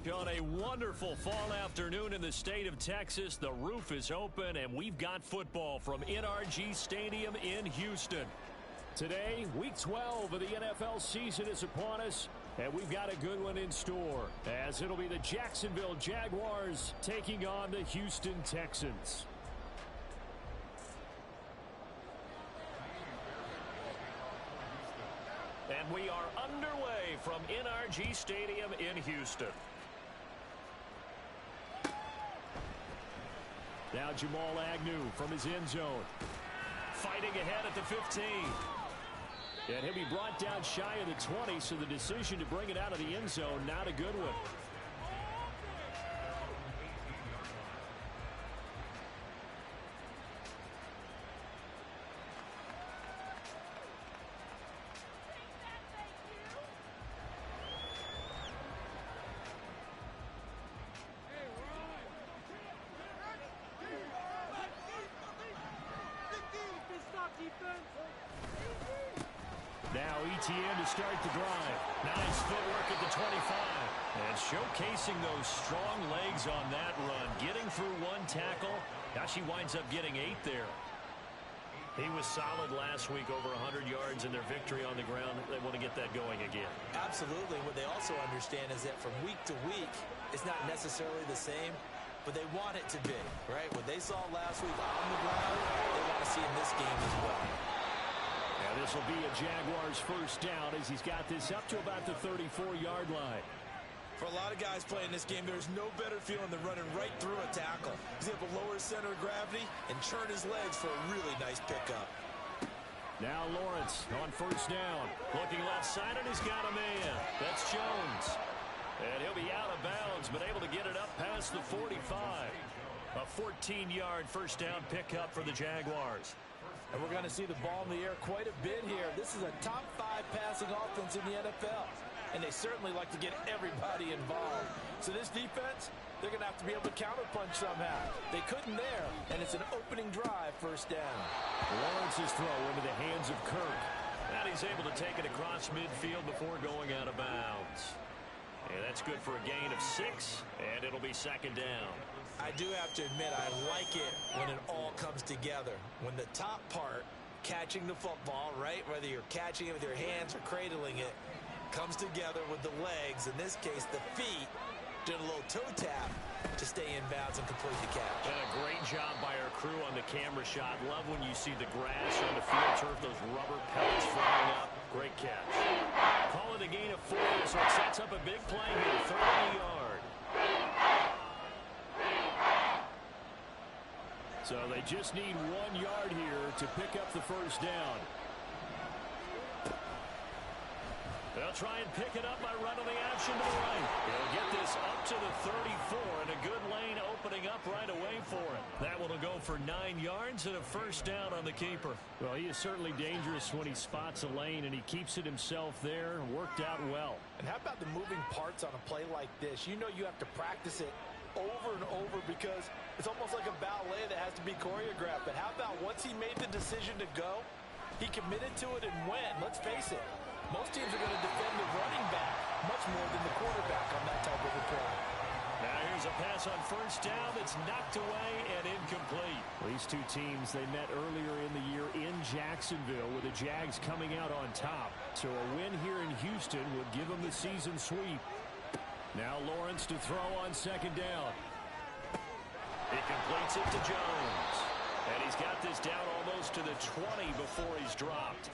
On a wonderful fall afternoon in the state of Texas, the roof is open, and we've got football from NRG Stadium in Houston. Today, Week 12 of the NFL season is upon us, and we've got a good one in store, as it'll be the Jacksonville Jaguars taking on the Houston Texans. And we are underway from NRG Stadium in Houston. Now Jamal Agnew from his end zone. Fighting ahead at the 15. And he'll be brought down shy of the 20, so the decision to bring it out of the end zone, not a good one. Now ETN to start the drive. Nice footwork at the 25. And showcasing those strong legs on that run. Getting through one tackle. Now she winds up getting 8 there. He was solid last week, over 100 yards in their victory on the ground. They want to get that going again. Absolutely. What they also understand is that from week to week, it's not necessarily the same, but they want it to be, right? What they saw last week on the ground, they want to see in this game as well. Now this will be a Jaguars first down as he's got this up to about the 34-yard line. For a lot of guys playing this game, there's no better feeling than running right through a tackle. He's able to lower his center of gravity and churn his legs for a really nice pickup. Now Lawrence on first down. Looking left side, and he's got a man. That's Jones. And he'll be out of bounds, but able to get it up past the 45. A 14-yard first down pickup for the Jaguars. And we're going to see the ball in the air quite a bit here. This is a top 5 passing offense in the NFL. And they certainly like to get everybody involved. So this defense, they're going to have to be able to counterpunch somehow. They couldn't there, and it's an opening drive first down. Lawrence's throw into the hands of Kirk. And he's able to take it across midfield before going out of bounds. And that's good for a gain of 6, and it'll be second down. I do have to admit, I like it when it all comes together. When the top part, catching the football, right, whether you're catching it with your hands or cradling it, comes together with the legs, in this case the feet, doing a little toe tap to stay in bounds and complete the catch. And a great job by our crew on the camera shot. Love when you see the grass on the field turf, those rubber pellets flying up. Great catch. Call it a gain of 4, so it sets up a big play here, 30-yard. So they just need 1 yard here to pick up the first down. They'll try and pick it up by running the option to the right. He'll get this up to the 34, and a good lane opening up right away for him. That one will go for 9 yards and a first down on the keeper. Well, he is certainly dangerous when he spots a lane, and he keeps it himself there. Worked out well. And how about the moving parts on a play like this? You know you have to practice it over and over because it's almost like a ballet that has to be choreographed. But how about once he made the decision to go, he committed to it and went. Let's face it. Most teams are going to defend the running back much more than the quarterback on that type of a play. Now here's a pass on first down that's knocked away and incomplete. These two teams, they met earlier in the year in Jacksonville with the Jags coming out on top. So a win here in Houston would give them the season sweep. Now Lawrence to throw on second down. He completes it to Jones. And he's got this down almost to the 20 before he's dropped.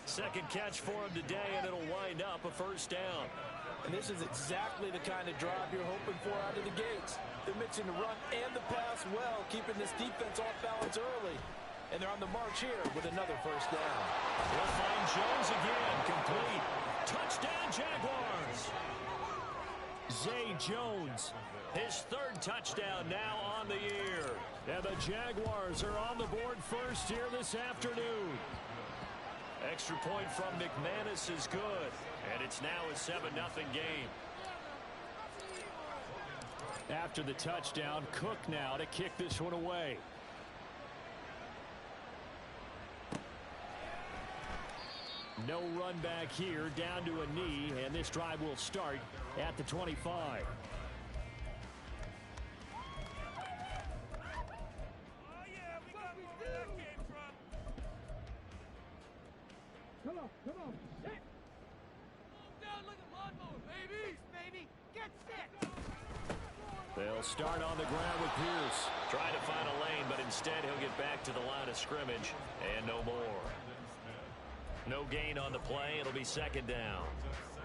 Second catch for him today, and it'll wind up a first down. And this is exactly the kind of drive you're hoping for out of the gates. They're mixing the run and the pass well, keeping this defense off balance early. And they're on the march here with another first down. They'll find Jones again, complete. Touchdown, Jaguars. Zay Jones, his 3rd touchdown now on the year. And the Jaguars are on the board first here this afternoon. Extra point from McManus is good, and it's now a 7-0 game. After the touchdown, Cook now to kick this one away. No run back here, down to a knee, and this drive will start at the 25. Come on. Set. Move down like a lawnmower, baby. Get set. They'll start on the ground with Pierce. Trying to find a lane, but instead he'll get back to the line of scrimmage, and no more. No gain on the play. It'll be second down.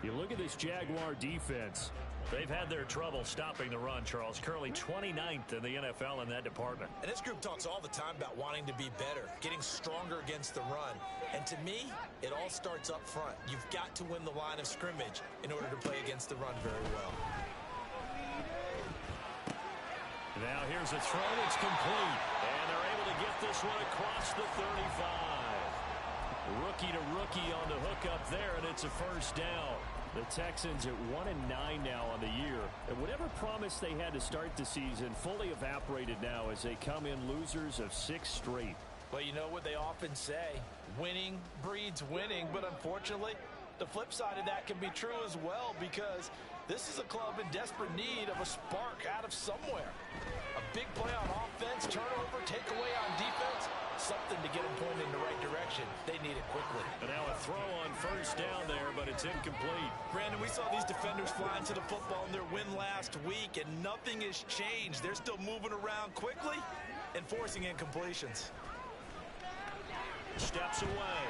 You look at this Jaguar defense. They've had their trouble stopping the run, Charles. Currently 29th in the NFL in that department. And this group talks all the time about wanting to be better, getting stronger against the run. And to me, it all starts up front. You've got to win the line of scrimmage in order to play against the run very well. Now here's a throw. It's complete. And they're able to get this one across the 35. Rookie to rookie on the hook up there, and it's a first down. The Texans at 1-9 now on the year. And whatever promise they had to start the season fully evaporated now as they come in losers of 6 straight. Well, you know what they often say, winning breeds winning. But unfortunately, the flip side of that can be true as well, because this is a club in desperate need of a spark out of somewhere. A big play on offense, turnover, takeaway on defense, something to get them pointed in the right direction. They need it quickly. And now a throw on first down there, but it's incomplete. Brandon, we saw these defenders flying to the football in their win last week, and nothing has changed. They're still moving around quickly and forcing incompletions. Steps away.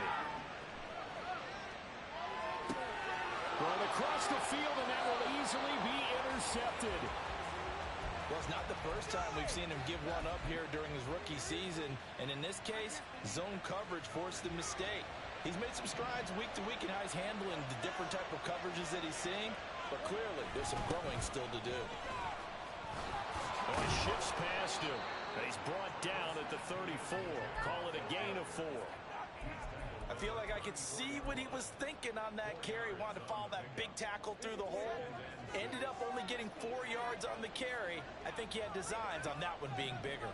Run across the field, and that will easily be intercepted. Well, it's not the first time we've seen him give one up here during his rookie season. And in this case, zone coverage forced the mistake. He's made some strides week to week in how he's handling the different type of coverages that he's seeing. But clearly, there's some growing still to do. Oh, he shifts past him. And he's brought down at the 34. Call it a gain of 4. I feel like I could see what he was thinking on that carry. Wanted to follow that big tackle through the hole. Ended up only getting 4 yards on the carry. I think he had designs on that one being bigger.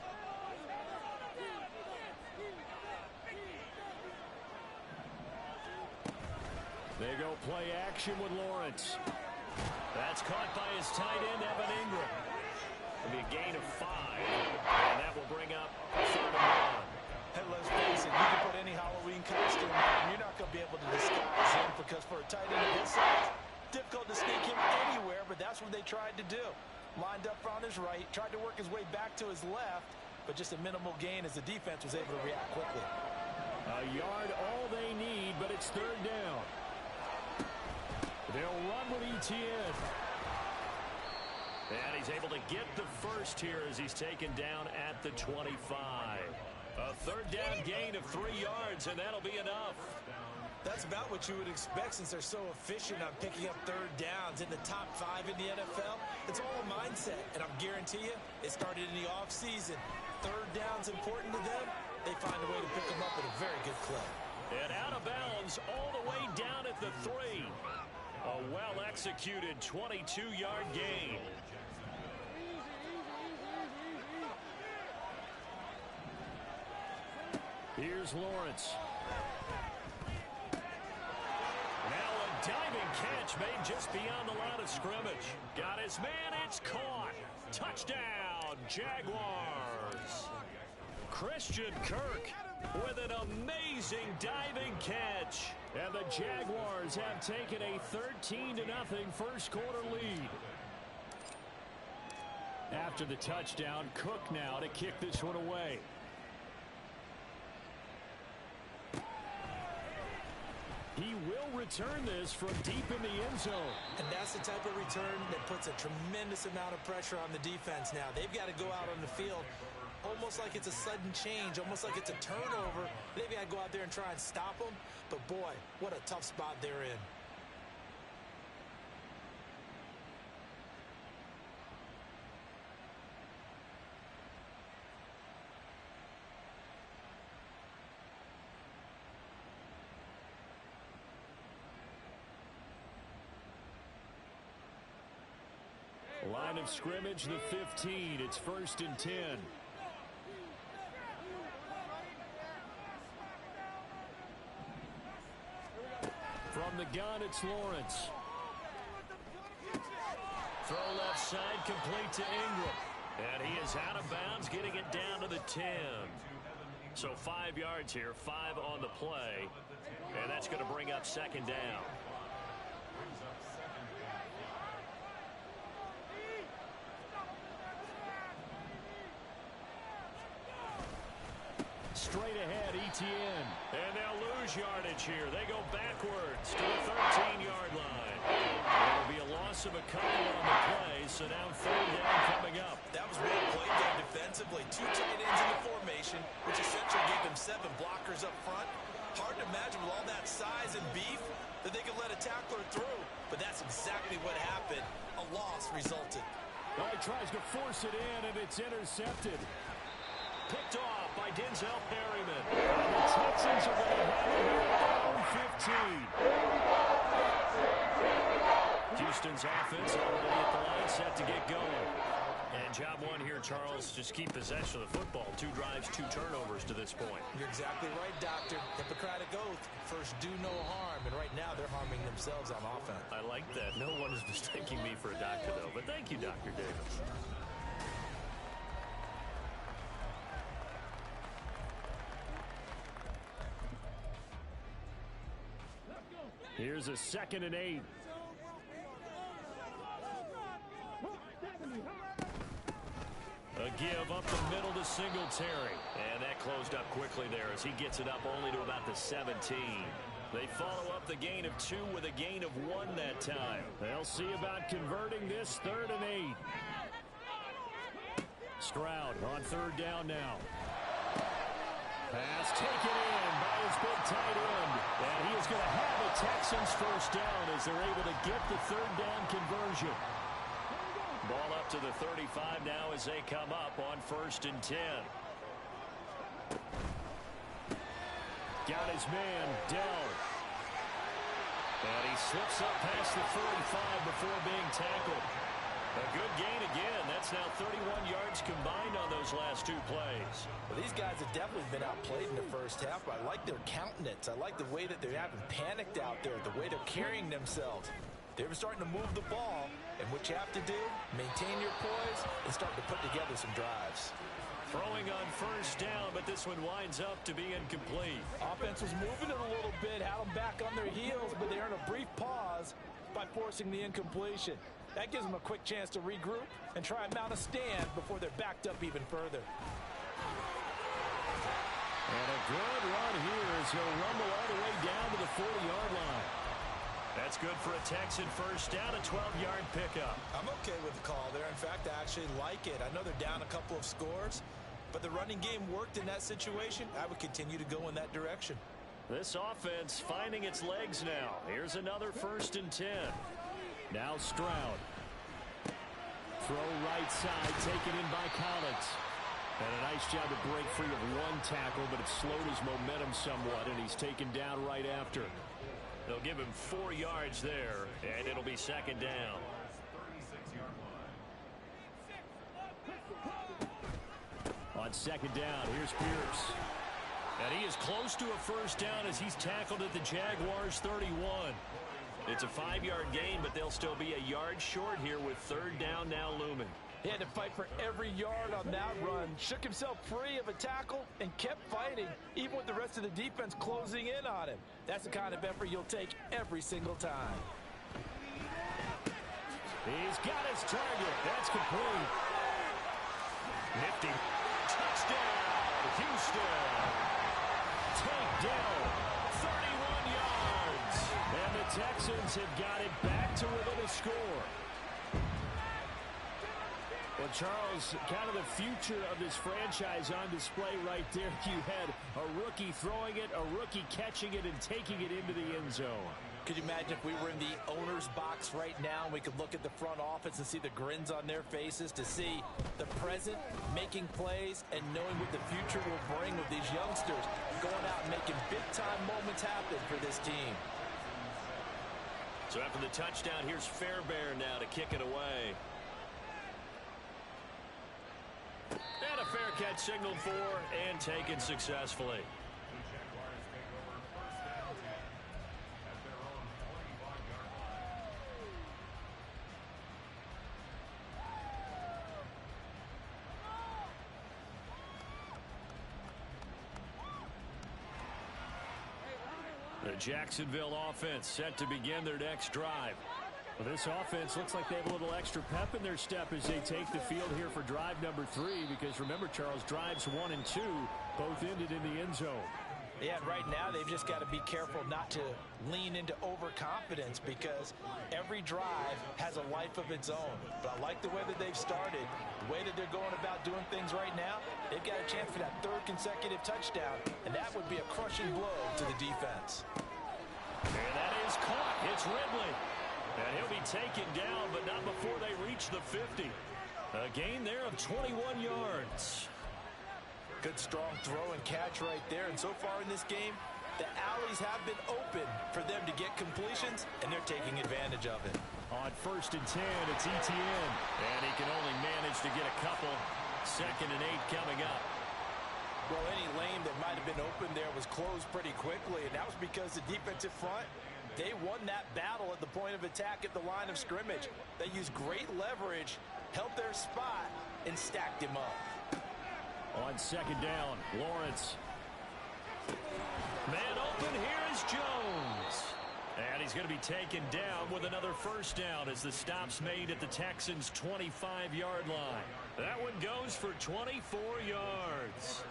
They go play action with Lawrence. That's caught by his tight end, Evan Ingram. It'll be a gain of 5. And that will bring up 3rd and 1. Hey, let's face it, you can put any Halloween costume on, you're not going to be able to disguise him, because for a tight end of his size, difficult to sneak him anywhere, but that's what they tried to do. Lined up on his right, tried to work his way back to his left, but just a minimal gain as the defense was able to react quickly. A yard all they need, but it's 3rd down. They'll run with ETN. And he's able to get the first here as he's taken down at the 25. A 3rd down gain of 3 yards, and that'll be enough. That's about what you would expect, since they're so efficient on picking up 3rd downs in the top 5 in the NFL. It's all a mindset, and I guarantee you, it started in the offseason. 3rd down's important to them. They find a way to pick them up at a very good clip. And out of bounds all the way down at the 3. A well-executed 22-yard gain. Here's Lawrence. Now a diving catch made just beyond the line of scrimmage. Got his man, it's caught. Touchdown, Jaguars. Christian Kirk with an amazing diving catch. And the Jaguars have taken a 13-0 first quarter lead. After the touchdown, Cook now to kick this one away. He will return this from deep in the end zone. And that's the type of return that puts a tremendous amount of pressure on the defense now. They've got to go out on the field almost like it's a sudden change, almost like it's a turnover. They've got to go out there and try and stop them. But, boy, what a tough spot they're in. Line of scrimmage, the 15. It's 1st and 10. the gun, it's Lawrence. Throw left side, complete to Ingram. And he is out of bounds, getting it down to the 10. So 5 yards here, 5 on the play. And that's going to bring up second down. Straight ahead, ETN. And they'll lose yardage here. They go backwards to the 13-yard line. There'll be a loss of a couple on the play, so now third down coming up. That was well played there defensively. 2 tight ends in the formation, which essentially gave them 7 blockers up front. Hard to imagine with all that size and beef that they could let a tackler through. But that's exactly what happened. A loss resulted. Oh, he tries to force it in, and it's intercepted. Picked off by Denzel Perryman. And the Texans are going to have it here at their own 15. Houston's offense already at the line, set to get going. And job one here, Charles, just keep possession of the football. 2 drives, 2 turnovers to this point. You're exactly right, Doctor. Hippocratic oath. First, do no harm. And right now, they're harming themselves on offense. I like that. No one is mistaking me for a doctor, though. But thank you, Dr. Davis. Here's a 2nd and 8. A give up the middle to Singletary. And that closed up quickly there as he gets it up only to about the 17. They follow up the gain of 2 with a gain of 1 that time. They'll see about converting this 3rd and 8. Stroud on 3rd down now. Pass taken in by his big tight end. And he is going to have a Texans first down as they're able to get the 3rd down conversion. Ball up to the 35 now as they come up on 1st and 10. Got his man, Dell. And he slips up past the 45 before being tackled. A good gain again. That's now 31 yards combined on those last 2 plays. Well, these guys have definitely been outplayed in the first half, but I like their countenance. I like the way that they haven't panicked out there, the way they're carrying themselves. They're starting to move the ball, and what you have to do, maintain your poise and start to put together some drives. Throwing on 1st down, but this one winds up to be incomplete. Offense was moving it a little bit, had them back on their heels, but they earned a brief pause by forcing the incompletion. That gives them a quick chance to regroup and try and mount a stand before they're backed up even further. And a good run here as he'll rumble all the way down to the 40-yard line. That's good for a Texan first down, a 12-yard pickup. I'm okay with the call there. In fact, I actually like it. I know they're down a couple of scores, but the running game worked in that situation. I would continue to go in that direction. This offense finding its legs now. Here's another 1st and 10. Now Stroud. Throw right side, taken in by Collins. And a nice job to break free of 1 tackle, but it slowed his momentum somewhat, and he's taken down right after. They'll give him 4 yards there, and it'll be 2nd down. On 2nd down, here's Pierce. And he is close to a first down as he's tackled at the Jaguars' 31. It's a 5-yard gain, but they'll still be a yard short here with 3rd down now looming. He had to fight for every yard on that run. Shook himself free of a tackle and kept fighting, even with the rest of the defense closing in on him. That's the kind of effort you'll take every single time. He's got his target. That's complete. Nifty. Touchdown, Houston. Tank Dell. 31 yards. And the Texans have got it back to within a score. Well, Charles, kind of the future of this franchise on display right there. You had a rookie throwing it, a rookie catching it, and taking it into the end zone. Could you imagine if we were in the owner's box right now and we could look at the front office and see the grins on their faces, to see the present making plays and knowing what the future will bring with these youngsters going out and making big-time moments happen for this team. So after the touchdown, here's Fairbairn now to kick it away. And a fair catch signaled for and taken successfully. Jacksonville offense set to begin their next drive. Well, this offense looks like they have a little extra pep in their step as they take the field here for drive number 3, because remember, Charles, drives 1 and 2 both ended in the end zone. Yeah, and right now they've just got to be careful not to lean into overconfidence, because every drive has a life of its own. But I like the way that they've started, the way that they're going about doing things right now. They've got a chance for that 3rd consecutive touchdown, and that would be a crushing blow to the defense. And that is caught. It's Ridley. And he'll be taken down, but not before they reach the 50. A gain there of 21 yards. Good strong throw and catch right there. And so far in this game, the alleys have been open for them to get completions, and they're taking advantage of it. On 1st and 10, it's ETN. And he can only manage to get a couple. 2nd and 8 coming up. Well, any lane that might have been open there was closed pretty quickly, and that was because the defensive front, they won that battle at the point of attack at the line of scrimmage. They used great leverage, held their spot, and stacked him up. On 2nd down, Lawrence. Man open, here is Jones. And he's going to be taken down with another 1st down as the stop's made at the Texans' 25-yard line. That one goes for 24 yards.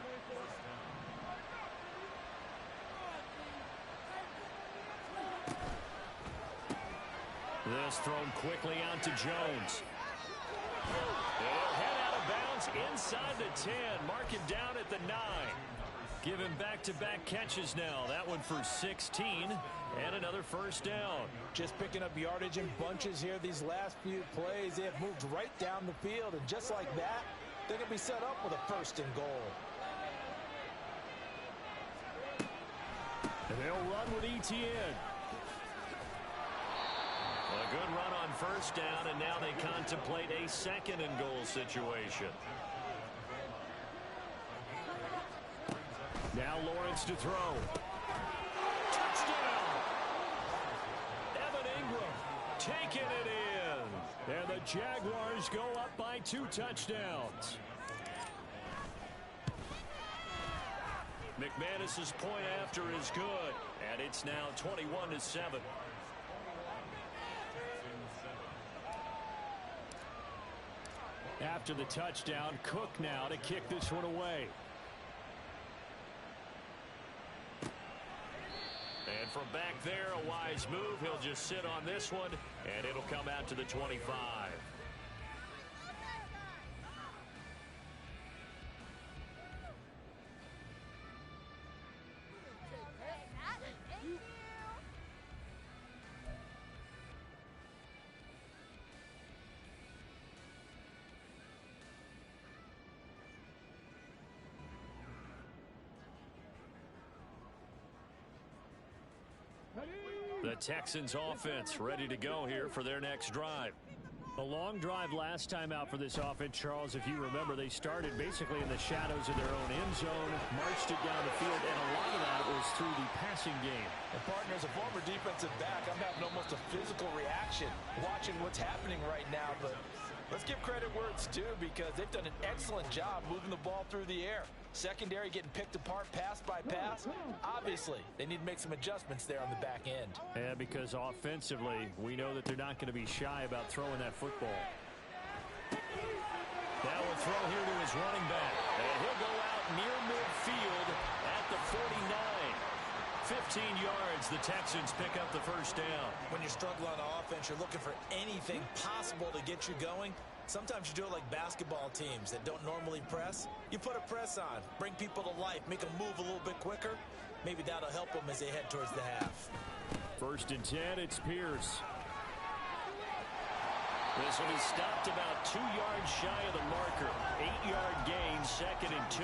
This thrown quickly out to Jones. They'll head out of bounds inside the 10. Mark him down at the 9. Give him back-to-back catches now. That one for 16 and another 1st down. Just picking up yardage in bunches here these last few plays. They have moved right down the field, and just like that, they're going to be set up with a 1st and goal. And they'll run with ETN. A good run on 1st down, and now they contemplate a 2nd and goal situation. Now Lawrence to throw. Touchdown! Evan Ingram taking it in. And the Jaguars go up by 2 touchdowns. McManus's point after is good, and it's now 21-7. After the touchdown, Cook now to kick this one away. And from back there, a wise move. He'll just sit on this one, and it'll come out to the 25. The Texans offense ready to go here for their next drive. A long drive last time out for this offense, Charles. If you remember, they started basically in the shadows of their own end zone, marched it down the field, and a lot of that was through the passing game. And partner, as a former defensive back, I'm having almost a physical reaction watching what's happening right now. But let's give credit where it's due, because they've done an excellent job moving the ball through the air. Secondary getting picked apart pass by pass. Obviously, they need to make some adjustments there on the back end. Yeah, because offensively, we know that they're not going to be shy about throwing that football. Now a throw here to his running back. And he'll go out near midfield at the 49. 15 yards, the Texans pick up the 1st down. When you're struggling on offense, you're looking for anything possible to get you going. Sometimes you do it like basketball teams that don't normally press. You put a press on, bring people to life, make them move a little bit quicker. Maybe that'll help them as they head towards the half. 1st and 10, it's Pierce. This will be stopped about 2 yards shy of the marker. 8-yard gain, 2nd and 2.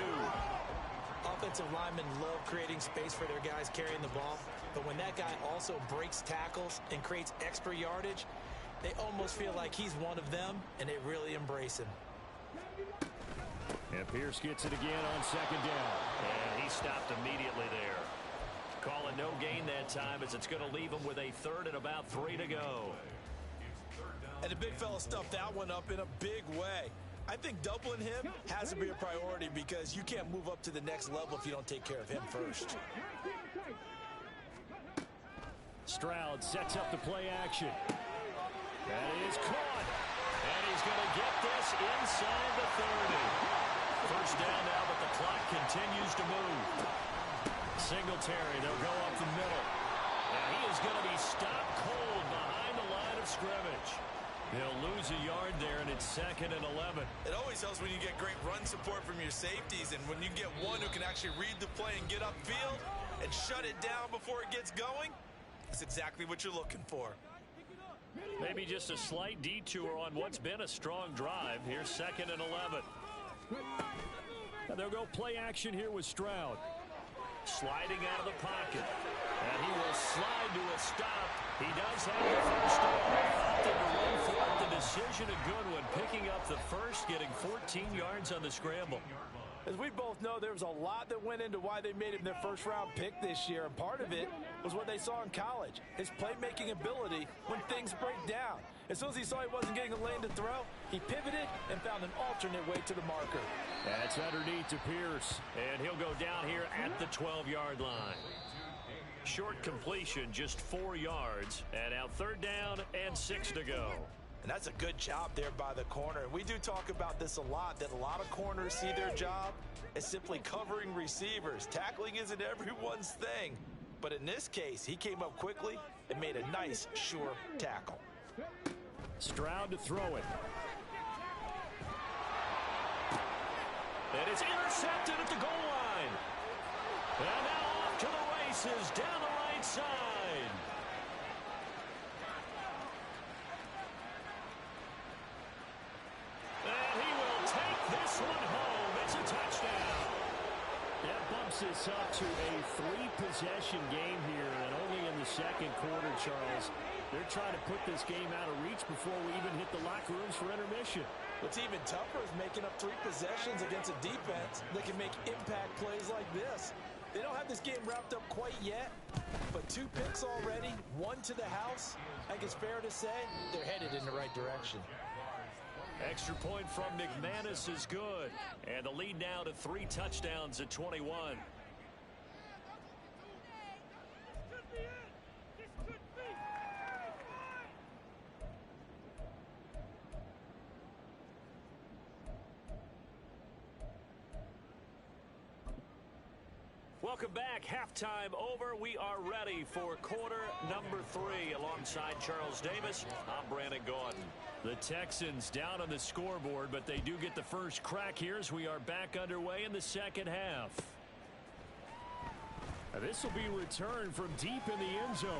Offensive linemen love creating space for their guys carrying the ball, but when that guy also breaks tackles and creates extra yardage, they almost feel like he's one of them, and they really embrace him. And Pierce gets it again on 2nd down. And he stopped immediately there. Call it no gain that time, as it's going to leave him with a 3rd and about 3 to go. And the big fella stuffed that one up in a big way. I think doubling him has to be a priority, because you can't move up to the next level if you don't take care of him first. Stroud sets up the play action. That is caught. And he's going to get this inside the 30. First down now, but the clock continues to move. Singletary, they'll go up the middle. And he is going to be stopped cold behind the line of scrimmage. He'll lose a yard there, and it's 2nd and 11. It always helps when you get great run support from your safeties, and when you get one who can actually read the play and get upfield and shut it down before it gets going, that's exactly what you're looking for. Maybe just a slight detour on what's been a strong drive. Here's 2nd and 11. And they'll go play action here with Stroud. Sliding out of the pocket. And he will slide to a stop. He does have the first down. Opted to run for it. The decision a good one. Picking up the first, getting 14 yards on the scramble. As we both know, there was a lot that went into why they made him their first-round pick this year, and part of it was what they saw in college, his playmaking ability when things break down. As soon as he saw he wasn't getting a lane to throw, he pivoted and found an alternate way to the marker. That's underneath to Pierce, and he'll go down here at the 12-yard line. Short completion, just 4 yards, and now 3rd down and 6 to go. And that's a good job there by the corner. We do talk about this a lot, that a lot of corners see their job as simply covering receivers. Tackling isn't everyone's thing. But in this case, he came up quickly and made a nice, sure tackle. Stroud to throw it. And it's intercepted at the goal line. And now off to the races down the right side. And he will take this one home. It's a touchdown. That bumps us up to a 3-possession game here, and only in the 2nd quarter, Charles. They're trying to put this game out of reach before we even hit the locker rooms for intermission. What's even tougher is making up 3 possessions against a defense that can make impact plays like this. They don't have this game wrapped up quite yet, but 2 picks already, 1 to the house. I think it's fair to say they're headed in the right direction. Extra point from McManus is good. And the lead now to 3 touchdowns at 21. Welcome back. Halftime over. We are ready for quarter number 3. Alongside Charles Davis, I'm Brandon Gordon. The Texans down on the scoreboard, but they do get the first crack here as we are back underway in the 2nd half. This will be returned from deep in the end zone.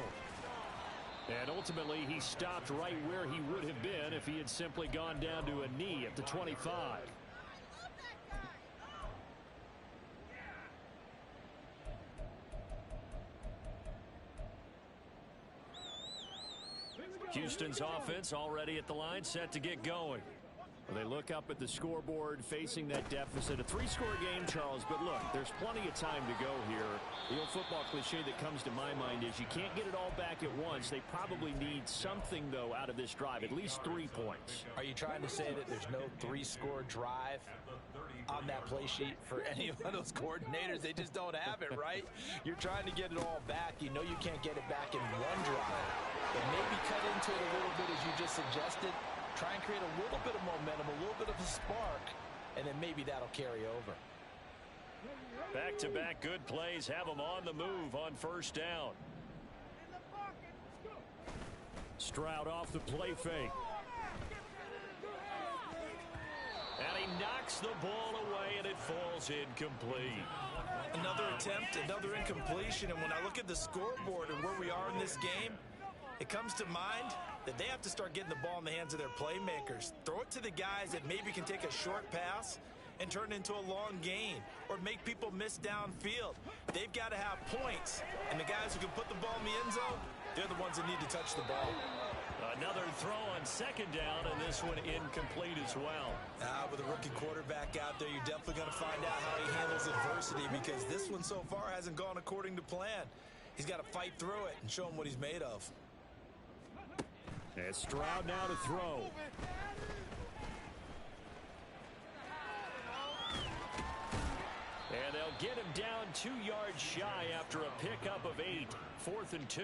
And ultimately, he stopped right where he would have been if he had simply gone down to a knee at the 25. Houston's offense already at the line, set to get going. Well, they look up at the scoreboard, facing that deficit. A 3-score game, Charles, but look, there's plenty of time to go here. The old football cliche that comes to my mind is you can't get it all back at once. They probably need something, though, out of this drive, at least 3 points. Are you trying to say that there's no 3-score drive on that play sheet for any of those coordinators? They just don't have it, right? You're trying to get it all back. You know you can't get it back in one drive. But maybe cut into it a little bit, as you just suggested. Try and create a little bit of momentum, a little bit of a spark, and then maybe that'll carry over. Back-to-back good plays have them on the move on 1st down. Stroud off the play fake. And he knocks the ball away, and it falls incomplete. Another attempt, another incompletion, and when I look at the scoreboard and where we are in this game, it comes to mind that they have to start getting the ball in the hands of their playmakers. Throw it to the guys that maybe can take a short pass and turn it into a long gain or make people miss downfield. They've got to have points, and the guys who can put the ball in the end zone, they're the ones that need to touch the ball. Another throw on 2nd down, and this one incomplete as well. With a rookie quarterback out there, you're definitely going to find out how he handles adversity, because this one so far hasn't gone according to plan. He's got to fight through it and show him what he's made of. And Stroud now to throw. And they'll get him down 2 yards shy after a pickup of 8. 4th and 2.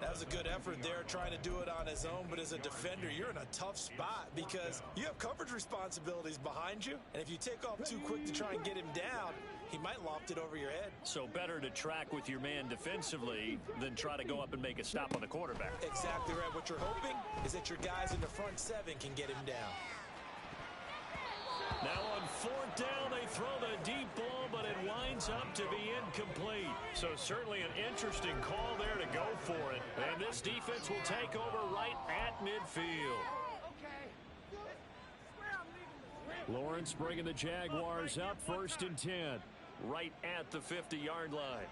That was a good effort there, trying to do it on his own, but as a defender, you're in a tough spot because you have coverage responsibilities behind you, and if you take off too quick to try and get him down, he might loft it over your head. So better to track with your man defensively than try to go up and make a stop on the quarterback. Exactly right. What you're hoping is that your guys in the front seven can get him down. Now on fourth down, they throw the deep ball, but it winds up to be incomplete. So certainly an interesting call there to go for it. And this defense will take over right at midfield. Lawrence bringing the Jaguars up 1st and 10. Right at the 50-yard line.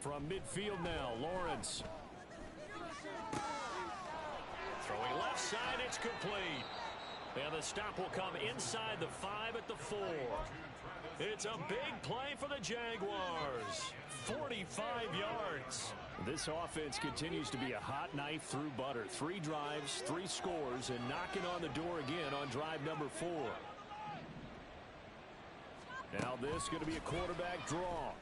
From midfield now, Lawrence. Throwing left side, it's complete. And the stop will come inside the 5 at the 4. It's a big play for the Jaguars. 45 yards. This offense continues to be a hot knife through butter. 3 drives, 3 scores, and knocking on the door again on drive number 4. Now this going to be a quarterback draw.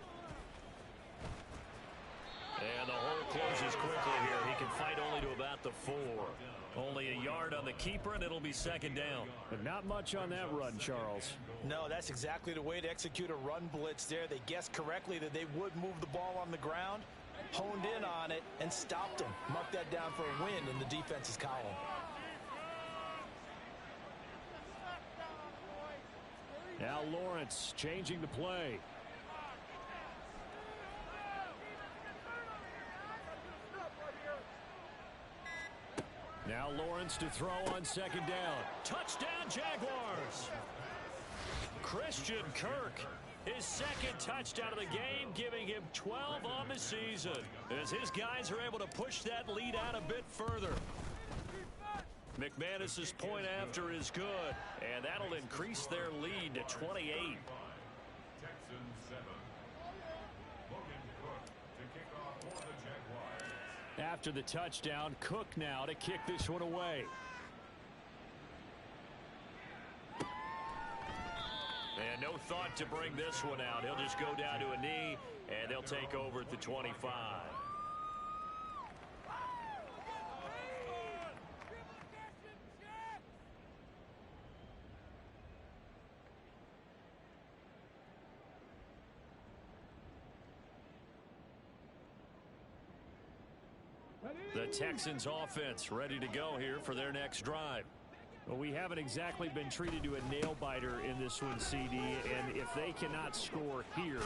And the hole closes quickly here. He can fight only to about the 4. Only a yard on the keeper, and it'll be 2nd down. But not much on that run, Charles. No, that's exactly the way to execute a run blitz there. They guessed correctly that they would move the ball on the ground, honed in on it, and stopped him. Mark that down for a win in the defense's column. Now Lawrence changing the play. Now Lawrence to throw on 2nd down. Touchdown, Jaguars. Christian Kirk, his 2nd touchdown of the game, giving him 12 on the season, as his guys are able to push that lead out a bit further. McManus's point after is good, and that'll increase their lead to 28. After the touchdown, Cook now to kick this one away. And no thought to bring this one out. He'll just go down to a knee, and they'll take over at the 25. The Texans offense ready to go here for their next drive. Well, we haven't exactly been treated to a nail-biter in this one, CD, and if they cannot score here,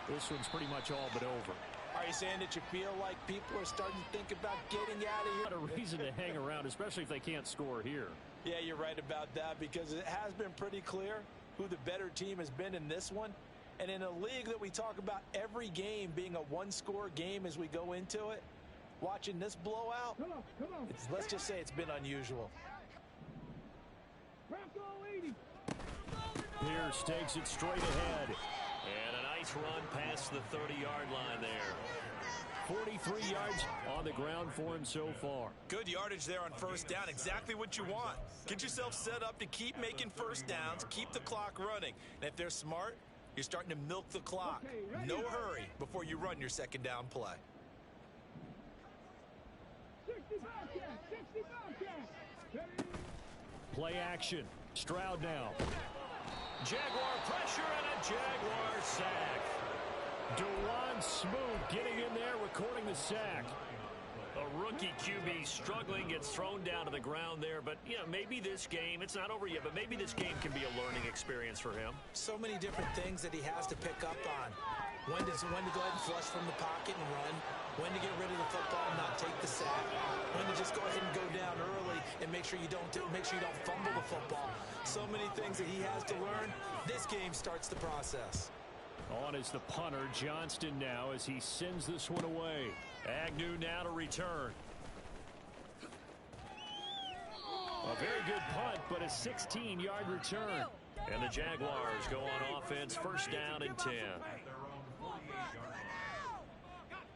this one's pretty much all but over. Are you saying that you feel like people are starting to think about getting out of here? Not a reason to hang around, especially if they can't score here. Yeah, you're right about that, because it has been pretty clear who the better team has been in this one. And in a league that we talk about every game being a one-score game as we go into it, watching this blowout, let's just say it's been unusual. Pierce takes it straight ahead. And a nice run past the 30-yard line there. 43 yards on the ground for him so far. Good yardage there on 1st down. Exactly what you want. Get yourself set up to keep making 1st downs, keep the clock running. And if they're smart, you're starting to milk the clock. No hurry before you run your 2nd down play. Play action. Stroud now. Jaguar pressure and a Jaguar sack. Dewan Smoot getting in there, recording the sack. A rookie QB struggling, gets thrown down to the ground there. But, you know, maybe this game, it's not over yet, but maybe this game can be a learning experience for him. So many different things that he has to pick up on. When to go ahead and flush from the pocket and run. When to get rid of the football and not take the sack. When to just go ahead and go down early and make sure you don't fumble the football. So many things that he has to learn. This game starts the process. On is the punter, Johnston now, as he sends this one away. Agnew now to return. A very good punt, but a 16-yard return. And the Jaguars go on offense, 1st down and 10.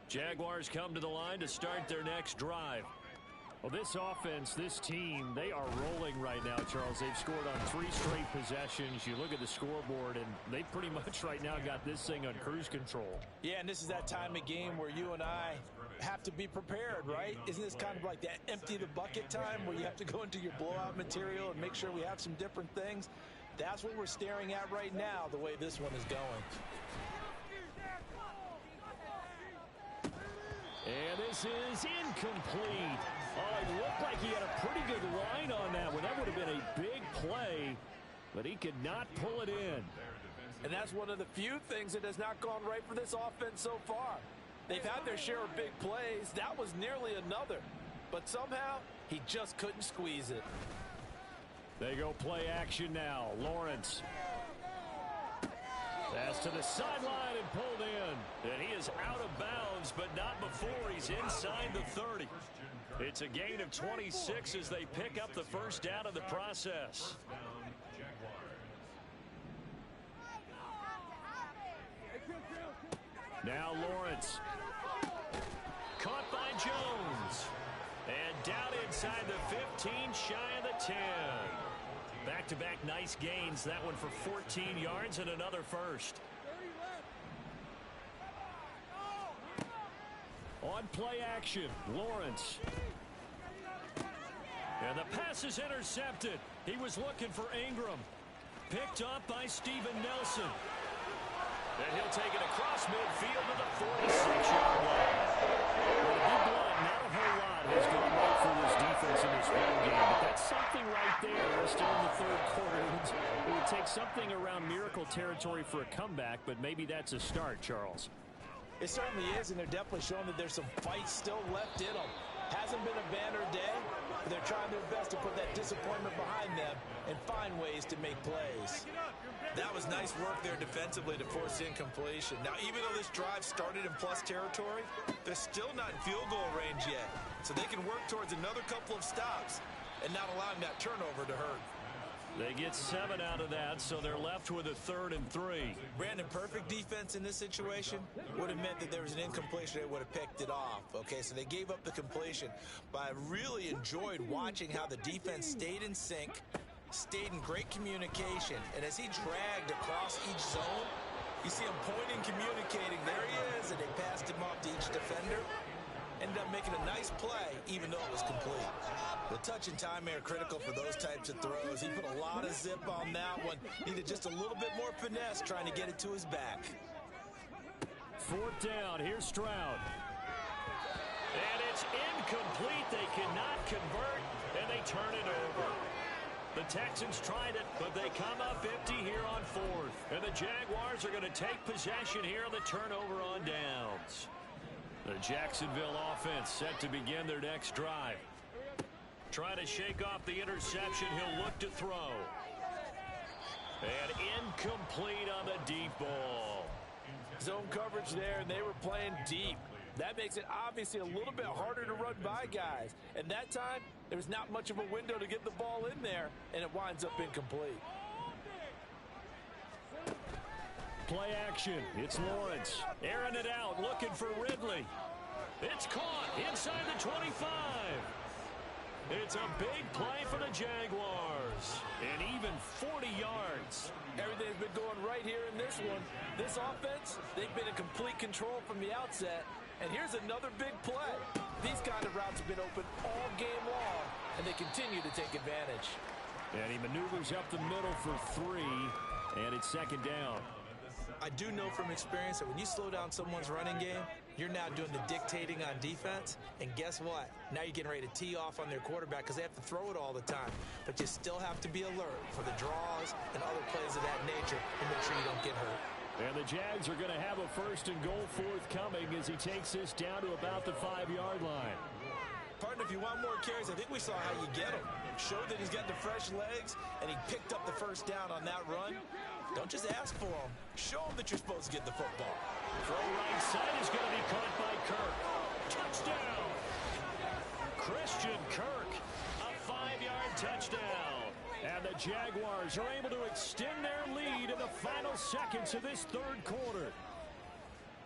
Jaguars come to the line to start their next drive. Well, this offense, this team, they are rolling right now, Charles. They've scored on 3 straight possessions. You look at the scoreboard, and they pretty much right now got this thing on cruise control. Yeah, and this is that time of game where you and I have to be prepared, right? Isn't this kind of like that empty the bucket time where you have to go into your blowout material and make sure we have some different things? That's what we're staring at right now, the way this one is going. And this is incomplete. Oh, it looked like he had a pretty good line on that one. That would have been a big play, but he could not pull it in. And that's one of the few things that has not gone right for this offense so far. They've had their share of big plays. That was nearly another. But somehow, he just couldn't squeeze it. They go play action now. Lawrence. Pass to the sideline and pulled in. And he is out of bounds, but not before he's inside the 30. It's a gain of 26 as they pick up the first down in the process. Now Lawrence. Caught by Jones. And down inside the 15, shy of the 10. Back-to-back nice gains. That one for 14 yards and another first. On play action, Lawrence. And the pass is intercepted. He was looking for Ingram. Picked up by Steven Nelson. And he'll take it across midfield to the 46-yard line. Well, to be blunt, not a whole lot has gone right for this defense in this ball game. But that's something right there. We're still in the third quarter. It would take something around miracle territory for a comeback, but maybe that's a start, Charles. It certainly is, and they're definitely showing that there's some fight still left in them. Hasn't been a banner day, but they're trying their best to put that disappointment behind them and find ways to make plays. That was nice work there defensively to force incompletion. Now, even though this drive started in plus territory, they're still not in field goal range yet. So they can work towards another couple of stops and not allowing that turnover to hurt. They get 7 out of that, so they're left with a 3rd and 3. Brandon, perfect defense in this situation would have meant that there was an incompletion. They would have picked it off. Okay, so they gave up the completion. But I really enjoyed watching how the defense stayed in sync, stayed in great communication. And as he dragged across each zone, you see him pointing, communicating. There he is, and they passed him off to each defender. Ended up making a nice play, even though it was complete. The touch and time are critical for those types of throws. He put a lot of zip on that one. Needed just a little bit more finesse trying to get it to his back. 4th down. Here's Stroud. And it's incomplete. They cannot convert, and they turn it over. The Texans tried it, but they come up empty here on 4th. And the Jaguars are going to take possession here on the turnover on downs. The Jacksonville offense set to begin their next drive. Trying to shake off the interception. He'll look to throw. And incomplete on the deep ball. Zone coverage there, and they were playing deep. That makes it obviously a little bit harder to run by guys. And that time, there was not much of a window to get the ball in there, and it winds up incomplete. Play action. It's Lawrence. Airing it out, looking for Ridley. It's caught inside the 25. It's a big play for the Jaguars. And even 40 yards. Everything's been going right here in this one. This offense, they've been in complete control from the outset. And here's another big play. These kind of routes have been open all game long, and they continue to take advantage. And he maneuvers up the middle for 3, and it's 2nd down. I do know from experience that when you slow down someone's running game, you're now doing the dictating on defense. And guess what? Now you're getting ready to tee off on their quarterback because they have to throw it all the time. But you still have to be alert for the draws and other plays of that nature and make sure you don't get hurt. And the Jags are going to have a 1st and goal forthcoming as he takes this down to about the 5-yard line. Partner, if you want more carries, I think we saw how you get him. Showed that he's got the fresh legs, and he picked up the 1st down on that run. Don't just ask for him. Show him that you're supposed to get the football. Throw right side is going to be caught by Kirk. Touchdown! Christian Kirk, a 5-yard touchdown. And the Jaguars are able to extend their lead in the final seconds of this 3rd quarter.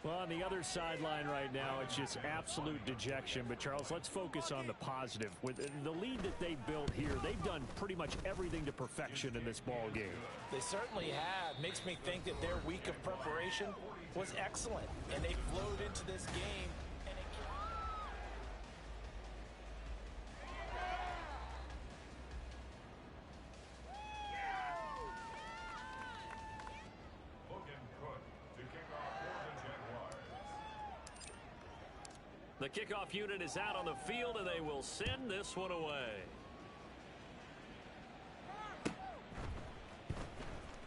Well, on the other sideline right now, it's just absolute dejection. But, Charles, let's focus on the positive. With the lead that they built here, they've done pretty much everything to perfection in this ball game. They certainly have. Makes me think that their week of preparation was excellent. And they flowed into this game. The kickoff unit is out on the field, and they will send this one away.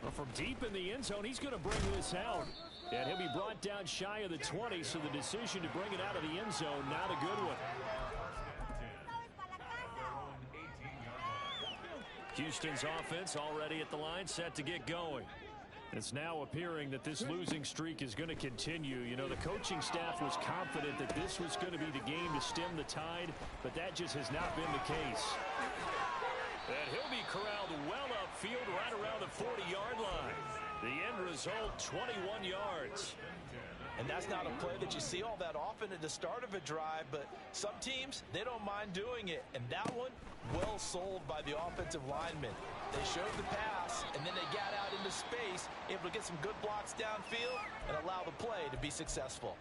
Well, from deep in the end zone, he's going to bring this out. And he'll be brought down shy of the 20, so the decision to bring it out of the end zone, not a good one. Houston's offense already at the line, set to get going. It's now appearing that this losing streak is going to continue. You know, the coaching staff was confident that this was going to be the game to stem the tide, but that just has not been the case. And he'll be corralled well upfield right around the 40-yard line. The end result, 21 yards. And that's not a play that you see all that often at the start of a drive, but some teams, they don't mind doing it. And that one, well sold by the offensive linemen. They showed the pass, and then they got out into space, able to get some good blocks downfield and allow the play to be successful.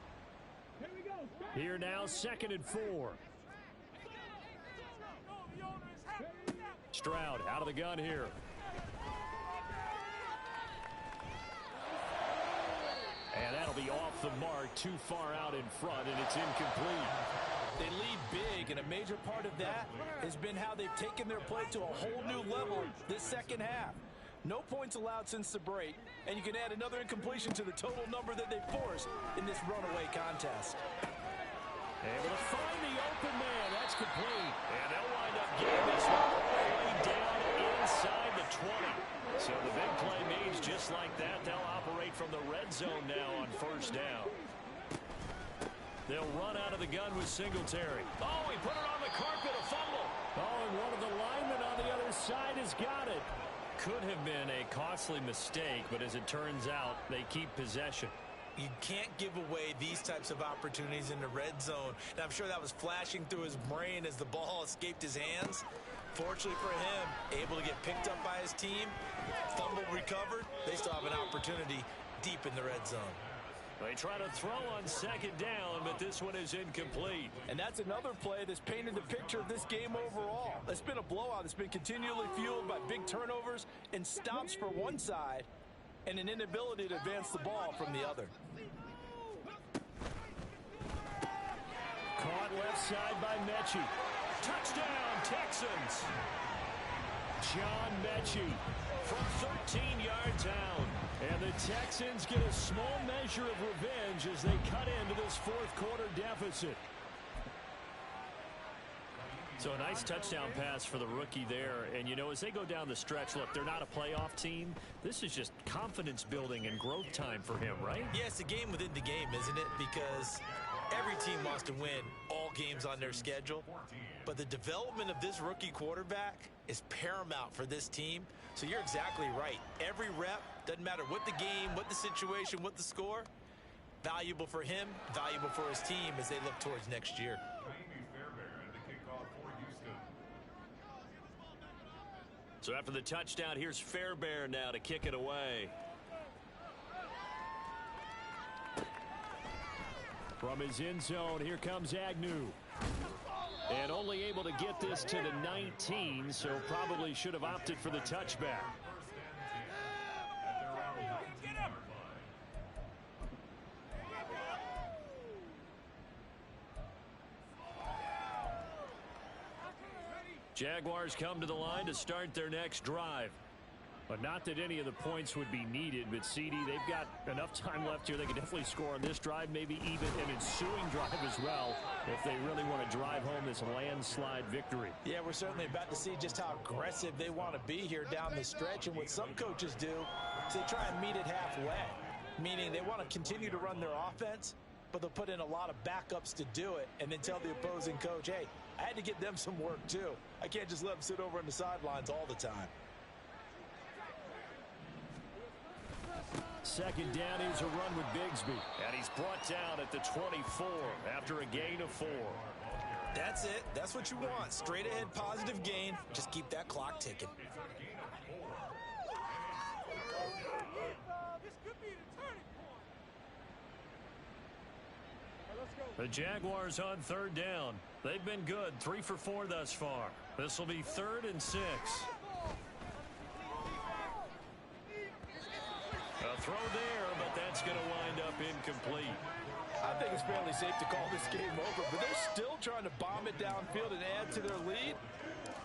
Here now, 2nd and 4. Stroud out of the gun here. And that'll be off the mark, too far out in front, and it's incomplete. They lead big, and a major part of that has been how they've taken their play to a whole new level this second half. No points allowed since the break, and you can add another incompletion to the total number that they forced in this runaway contest. Able to find the open man. That's complete. And they'll wind up getting this one all the way down inside the 20. So the big play means just like that, they'll operate from the red zone now on 1st down. They'll run out of the gun with Singletary. Oh, he put it on the carpet, a fumble. Oh, and one of the linemen on the other side has got it. Could have been a costly mistake, but as it turns out, they keep possession. You can't give away these types of opportunities in the red zone. And I'm sure that was flashing through his brain as the ball escaped his hands. Fortunately for him, able to get picked up by his team, fumble recovered. They still have an opportunity deep in the red zone. They try to throw on 2nd down, but this one is incomplete. And that's another play that's painted the picture of this game overall. It's been a blowout that's been continually fueled by big turnovers and stops for one side and an inability to advance the ball from the other. Caught left side by Mechie. Touchdown, Texans. John Mechie from 13 yards out. And the Texans get a small measure of revenge as they cut into this 4th quarter deficit. So a nice touchdown pass for the rookie there. And, you know, as they go down the stretch, look, they're not a playoff team. This is just confidence building and growth time for him, right? Yeah, it's a game within the game, isn't it? Because every team wants to win all games on their schedule. But the development of this rookie quarterback is paramount for this team. So you're exactly right. Every rep, doesn't matter what the game, what the situation, what the score, valuable for him, valuable for his team as they look towards next year. So after the touchdown, here's Fairbairn now to kick it away. From his end zone, here comes Agnew. And only able to get this to the 19, so probably should have opted for the touchback. Jaguars come to the line to start their next drive. But not that any of the points would be needed, but CD, they've got enough time left here. They can definitely score on this drive, maybe even an ensuing drive as well, if they really want to drive home this landslide victory. Yeah, we're certainly about to see just how aggressive they want to be here down the stretch. And what some coaches do is they try and meet it halfway, meaning they want to continue to run their offense, but they'll put in a lot of backups to do it and then tell the opposing coach, hey, I had to get them some work too. I can't just let them sit over on the sidelines all the time. second down. Here's a run with Bigsby. And he's brought down at the 24 after a gain of 4. That's it. That's what you want. Straight ahead positive gain. Just keep that clock ticking. This could be the turning point. The Jaguars on third down. They've been good, 3 for 4 thus far. This will be 3rd and 6. A throw there, but that's going to wind up incomplete. I think it's fairly safe to call this game over, but they're still trying to bomb it downfield and add to their lead.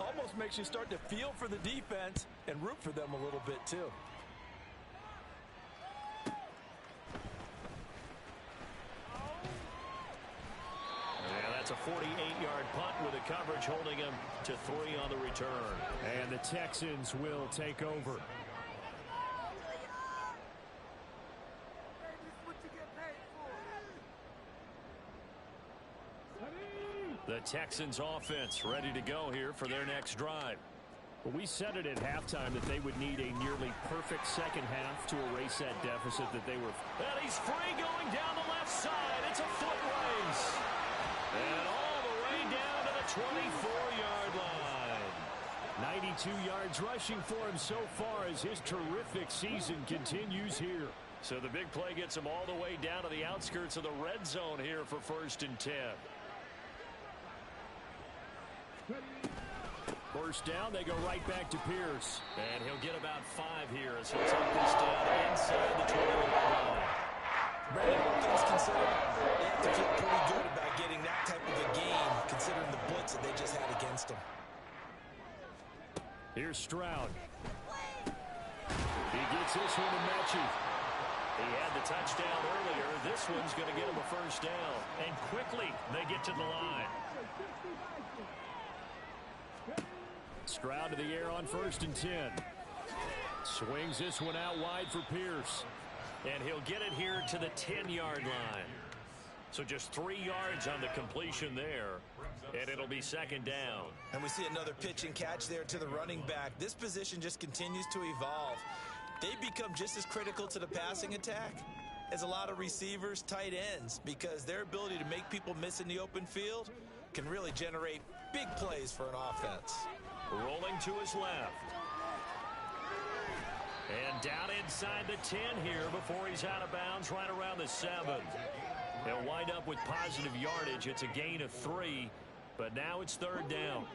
Almost makes you start to feel for the defense and root for them a little bit too. Yeah, that's a 48-yard punt with a coverage holding him to 3 on the return. And the Texans will take over. The Texans offense ready to go here for their next drive. Well, we said it at halftime that they would need a nearly perfect second half to erase that deficit that they were. And he's free going down the left side. It's a foot race. And all the way down to the 24-yard line. 92 yards rushing for him so far as his terrific season continues here. So the big play gets him all the way down to the outskirts of the red zone here for 1st and 10. First down, they go right back to Pierce. And he'll get about 5 here as he'll take this down inside the 20-yard line. Brandon, all things considered, they have to feel pretty good about getting that type of a game, considering the blitz that they just had against them. Here's Stroud. He gets this one to Mechie. He had the touchdown earlier. This one's going to get him a first down. And quickly, they get to the line. Stroud to the air on 1st and 10. Swings this one out wide for Pierce. And he'll get it here to the 10-yard line. So just 3 yards on the completion there. And it'll be 2nd down. And we see another pitch and catch there to the running back. This position just continues to evolve. They become just as critical to the passing attack as a lot of receivers, tight ends, because their ability to make people miss in the open field can really generate big plays for an offense. Rolling to his left. And down inside the 10 here before he's out of bounds right around the 7. He'll wind up with positive yardage. It's a gain of 3, but now it's 3rd down.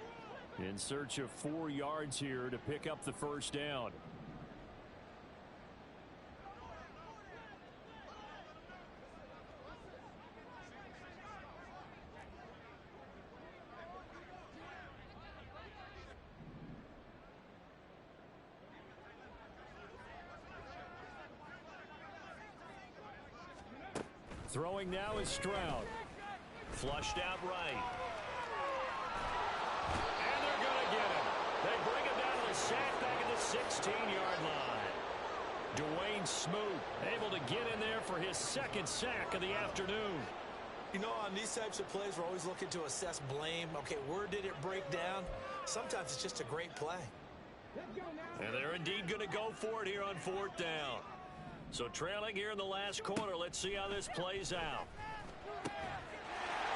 In search of 4 yards here to pick up the first down. Throwing now is Stroud. Flushed out right. And they're going to get him. They bring him down to the sack back at the 16-yard line. Dwayne Smoot able to get in there for his 2nd sack of the afternoon. You know, on these types of plays, we're always looking to assess blame. Okay, where did it break down? Sometimes it's just a great play. And they're indeed going to go for it here on 4th down. So trailing here in the last quarter, let's see how this plays out.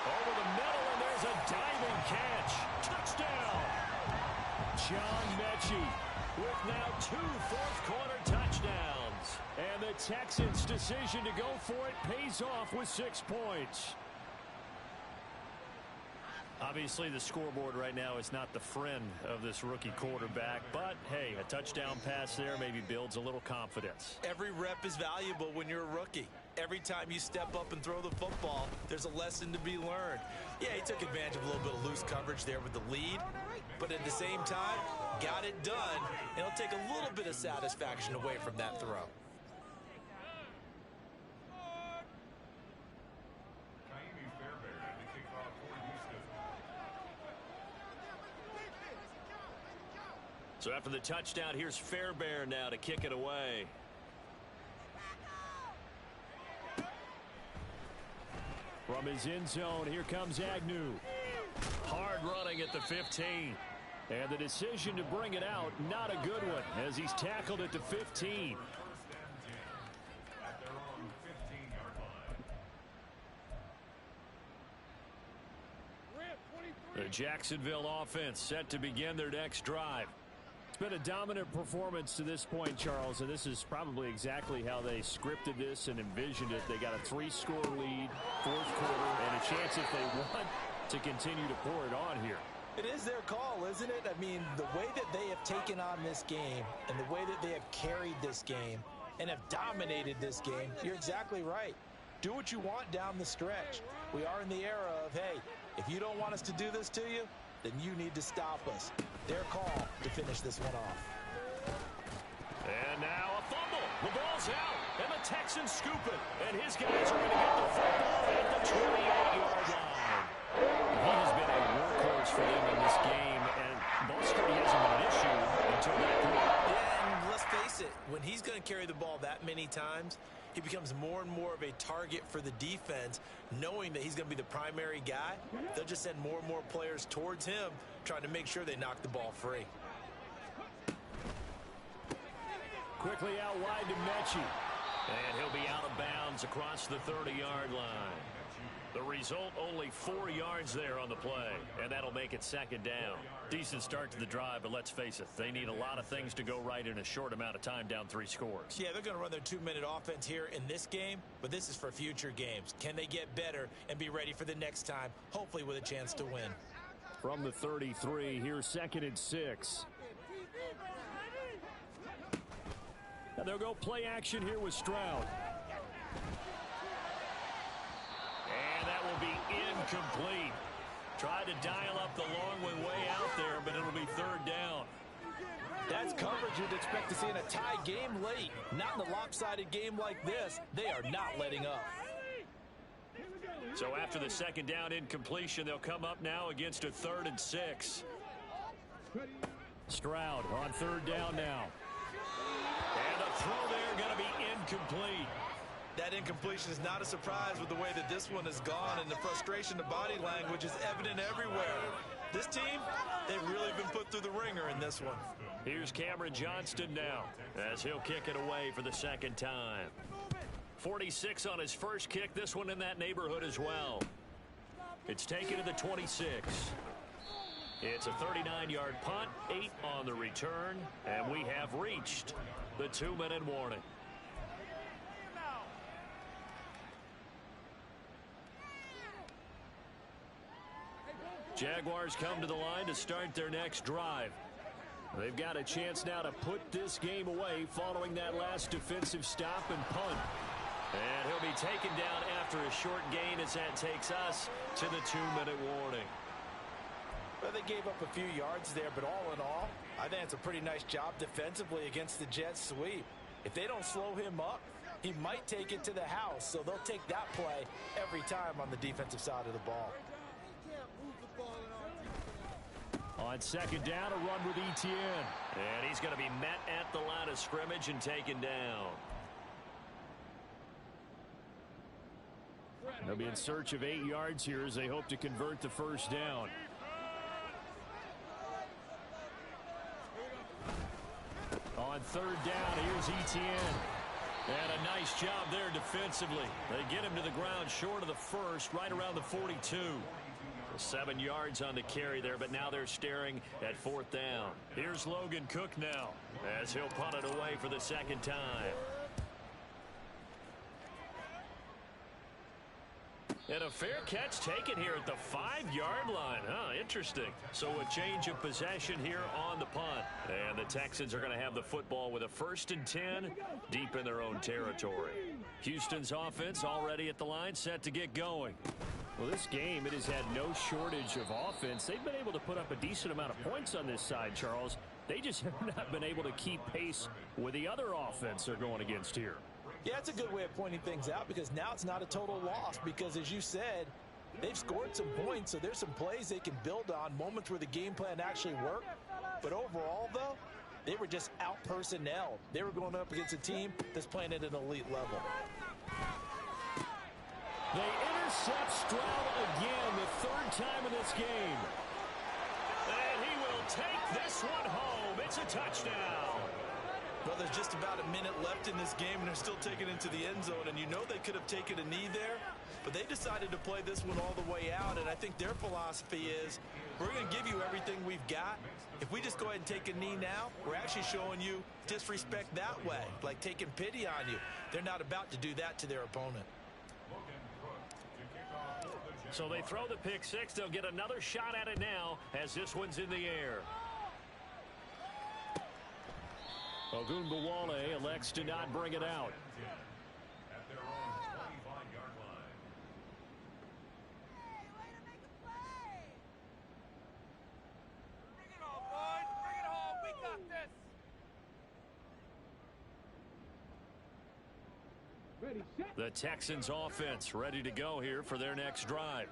Over the middle, and there's a diving catch. Touchdown! John Mechie With now 2 fourth-quarter touchdowns. And the Texans' decision to go for it pays off with 6 points. Obviously, the scoreboard right now is not the friend of this rookie quarterback, but hey, a touchdown pass there maybe builds a little confidence. Every rep is valuable when you're a rookie. Every time you step up and throw the football, there's a lesson to be learned. Yeah, he took advantage of a little bit of loose coverage there with the lead, but at the same time, got it done, and it'll take a little bit of satisfaction away from that throw. So after the touchdown, here's Fairbairn now to kick it away. From his end zone, here comes Agnew. Hard running at the 15. And the decision to bring it out, not a good one, as he's tackled at the 15. The Jacksonville offense set to begin their next drive. It's been a dominant performance to this point, Charles, and this is probably exactly how they scripted this and envisioned it. They got a 3-score lead, fourth quarter, and a chance if they want to continue to pour it on here. It is their call, isn't it? I mean, the way that they have taken on this game and the way that they have carried this game and have dominated this game, you're exactly right. Do what you want down the stretch. We are in the era of, hey, if you don't want us to do this to you, then you need to stop us. Their call to finish this one off. And now a fumble. The ball's out, and the Texans scoop it. And his guys are going to get the football at the 28-yard line. He has been a workhorse for them in this game, and ball security hasn't been an issue until that point. Yeah, and let's face it, when he's going to carry the ball that many times, he becomes more and more of a target for the defense, knowing that he's going to be the primary guy. They'll just send more and more players towards him, trying to make sure they knock the ball free. Quickly out wide to Mechie. And he'll be out of bounds across the 30-yard line. The result, only 4 yards there on the play, and that'll make it second down. Decent start to the drive, but let's face it, they need a lot of things to go right in a short amount of time, down 3 scores. Yeah, they're going to run their 2-minute offense here in this game, but this is for future games. Can they get better and be ready for the next time, hopefully with a chance to win? From the 33, here's 2nd and 6. And they'll go play action here with Stroud. And that will be incomplete. Tried to dial up the long one way out there, but it'll be 3rd down. That's coverage you'd expect to see in a tie game late. Not in a lopsided game like this. They are not letting up. So after the 2nd down incompletion, they'll come up now against a 3rd and 6. Stroud on 3rd down now. And the throw there going to be incomplete. That incompletion is not a surprise with the way that this one has gone, and the frustration, the body language is evident everywhere. This team, they've really been put through the ringer in this one. Here's Cameron Johnston now as he'll kick it away for the 2nd time. 46 on his first kick, this one in that neighborhood as well. It's taken to the 26. It's a 39-yard punt, 8 on the return, and we have reached the 2-minute warning. Jaguars come to the line to start their next drive. They've got a chance now to put this game away following that last defensive stop and punt. And he'll be taken down after a short gain as that takes us to the 2-minute warning. Well, they gave up a few yards there, but all in all, I think it's a pretty nice job defensively against the Jets sweep. If they don't slow him up, he might take it to the house, so they'll take that play every time on the defensive side of the ball. On 2nd down, a run with ETN. And he's going to be met at the line of scrimmage and taken down. They'll be in search of 8 yards here as they hope to convert the 1st down. On 3rd down, here's ETN. And a nice job there defensively. They get him to the ground short of the 1st, right around the 42. 7 yards on the carry there, but now they're staring at 4th down. Here's Logan Cook now as he'll punt it away for the 2nd time. And a fair catch taken here at the 5-yard line. Interesting. So a change of possession here on the punt. And the Texans are going to have the football with a 1st and 10 deep in their own territory. Houston's offense already at the line, set to get going. Well, this game, it has had no shortage of offense. They've been able to put up a decent amount of points on this side, Charles. They just have not been able to keep pace with the other offense they're going against here. Yeah, it's a good way of pointing things out because now it's not a total loss because, as you said, they've scored some points, so there's some plays they can build on, moments where the game plan actually worked. But overall, though, they were just out-personnelled. They were going up against a team that's playing at an elite level. They intercept Stroud again, the 3rd time in this game. And he will take this one home. It's a touchdown. Well, there's just about a minute left in this game, and they're still taking it into the end zone. And you know they could have taken a knee there, But they decided to play this one all the way out, and I think their philosophy is, we're going to give you everything we've got. If we just go ahead and take a knee now, we're actually showing you disrespect that way, like taking pity on you. They're not about to do that to their opponent. So they throw the pick six. They'll get another shot at it now as this one's in the air. Ogunbowale elects to not bring it out. The Texans offense ready to go here for their next drive.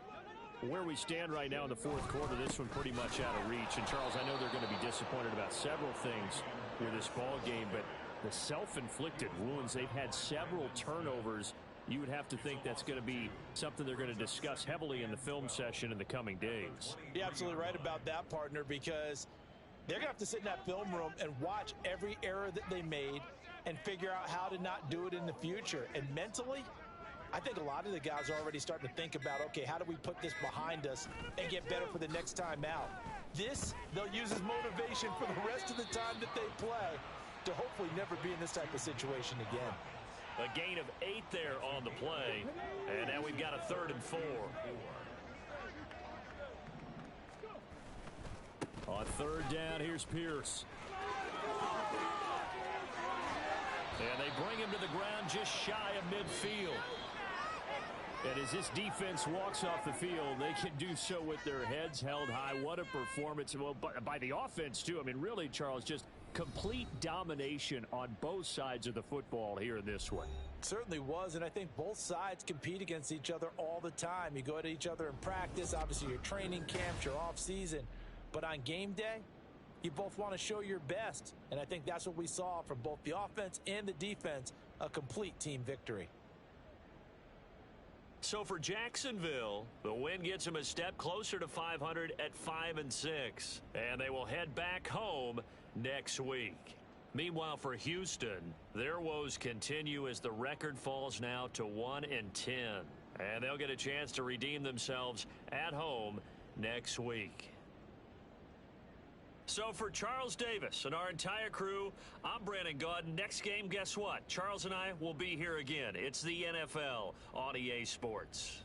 Where we stand right now in the fourth quarter, this one pretty much out of reach. And, Charles, I know they're going to be disappointed about several things with this ball game, but the self-inflicted wounds, they've had several turnovers. You would have to think that's going to be something they're going to discuss heavily in the film session in the coming days. You're absolutely right about that, partner, because they're going to have to sit in that film room and watch every error that they made and figure out how to not do it in the future. And mentally, I think a lot of the guys are already starting to think about, okay, how do we put this behind us and get better for the next time out? This, they'll use as motivation for the rest of the time that they play to hopefully never be in this type of situation again. A gain of 8 there on the play, and now we've got a 3rd and 4. On 3rd down, here's Pierce. And they bring him to the ground just shy of midfield. And as this defense walks off the field, they can do so with their heads held high. What a performance. Well, by the offense, too. I mean, really, Charles, just complete domination on both sides of the football here in this one. It certainly was, and I think both sides compete against each other all the time. You go at each other in practice, obviously your training camps, your off-season. But on game day, you both want to show your best, and I think that's what we saw from both the offense and the defense, a complete team victory. So for Jacksonville, the win gets them a step closer to 500 at 5-6, and they will head back home next week. Meanwhile, for Houston, their woes continue as the record falls now to 1-10, and they'll get a chance to redeem themselves at home next week. So for Charles Davis and our entire crew, I'm Brandon Gaudin. Next game, guess what? Charles and I will be here again. It's the NFL on EA Sports.